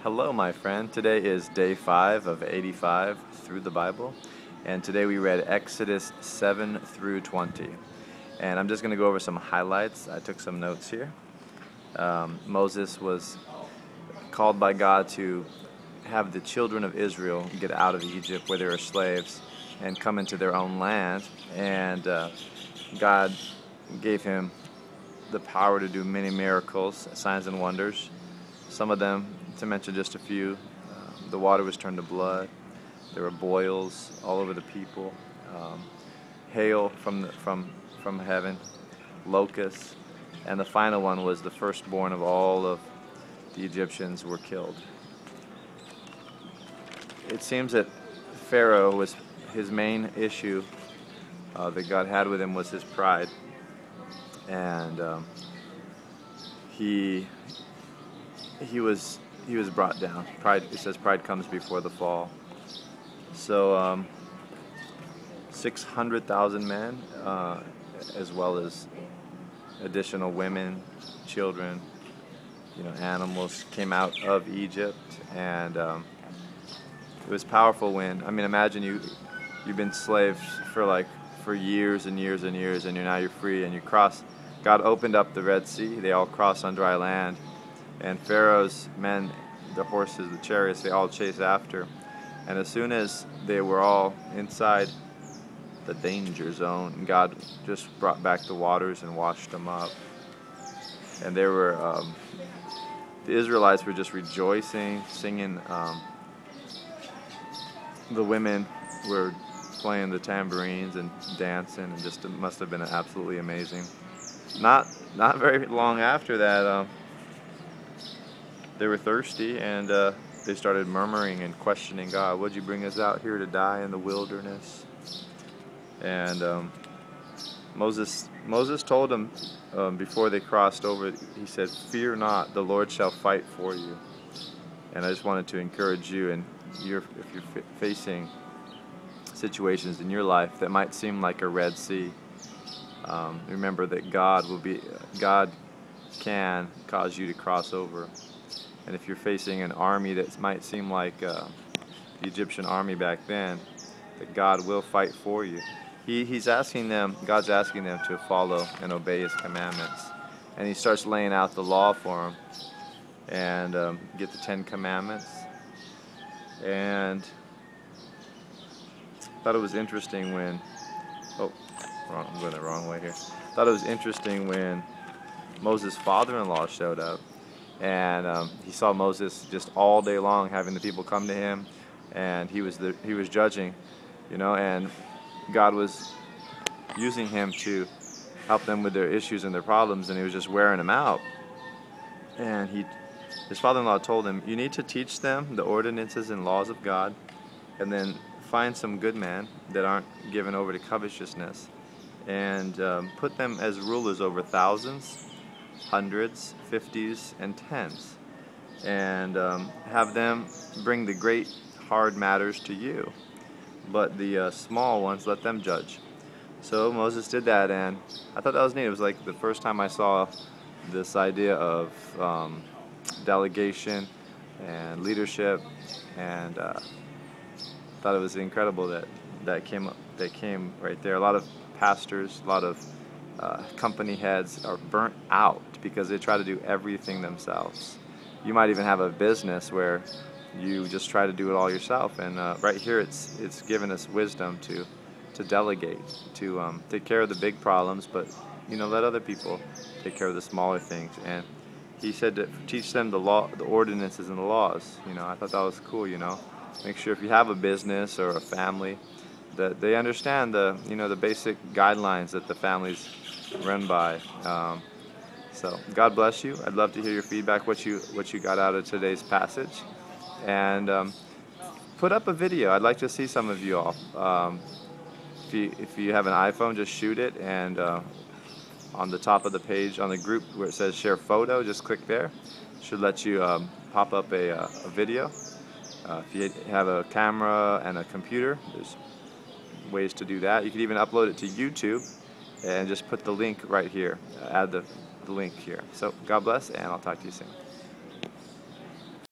Hello, my friend. Today is day 5 of 85 through the Bible, and today we read Exodus 7 through 20. And I'm just going to go over some highlights. I took some notes here. Moses was called by God to have the children of Israel get out of Egypt where they were slaves and come into their own land, and God gave him the power to do many miracles, signs and wonders. Some of them, to mention just a few, the water was turned to blood. There were boils all over the people, hail from heaven, locusts, and the final one was the firstborn of all of the Egyptians were killed. It seems that Pharaoh was his main issue that God had with him was his pride, and he was brought down. Pride, it says, pride comes before the fall. So 600,000 men, as well as additional women, children, animals came out of Egypt, and it was powerful when, imagine you've been slaves for years and years and years, and now you're free, and you cross. God opened up the Red Sea. They all crossed on dry land. And Pharaoh's men, the horses, the chariots, they all chased after. And as soon as they were all inside the danger zone, God just brought back the waters and washed them up. And they were, the Israelites were just rejoicing, singing. The women were playing the tambourines and dancing, and just it must have been absolutely amazing. Not very long after that, they were thirsty, and they started murmuring and questioning God. Would you bring us out here to die in the wilderness? And Moses told them before they crossed over, he said, "Fear not, the Lord shall fight for you." And I just wanted to encourage you, and if you're facing situations in your life that might seem like a Red Sea, remember that God can cause you to cross over. And if you're facing an army that might seem like the Egyptian army back then, that God will fight for you. God's asking them to follow and obey His commandments. And He starts laying out the law for them, and get the 10 Commandments. And I thought it was interesting when, I'm going the wrong way here. I thought it was interesting when Moses' father-in-law showed up. And he saw Moses just all day long having the people come to him, and he was judging, and God was using him to help them with their issues and their problems, and he was just wearing them out. And his father-in-law told him, "You need to teach them the ordinances and laws of God, and then find some good men that aren't given over to covetousness, and put them as rulers over thousands, hundreds, fifties, and tens, and have them bring the great hard matters to you, but the small ones let them judge." So Moses did that, and I thought that was neat. It was like the first time I saw this idea of delegation and leadership, and thought it was incredible that came right there. A lot of pastors, a lot of company heads are burnt out because they try to do everything themselves. You might even have a business where you just try to do it all yourself, and right here it's given us wisdom to delegate, to take care of the big problems, but let other people take care of the smaller things. And he said to teach them the ordinances and the laws. I thought that was cool. Make sure if you have a business or a family that they understand the basic guidelines that the families run by. So God bless you. I'd love to hear your feedback, what you got out of today's passage, and put up a video. I'd like to see some of you all. If you have an iPhone, just shoot it, and on the top of the page on the group where it says share photo, just click there. Should let you pop up a video. If you have a camera and a computer, there's ways to do that. You could even upload it to YouTube and just put the link right here. Add the link here. So God bless, and I'll talk to you soon.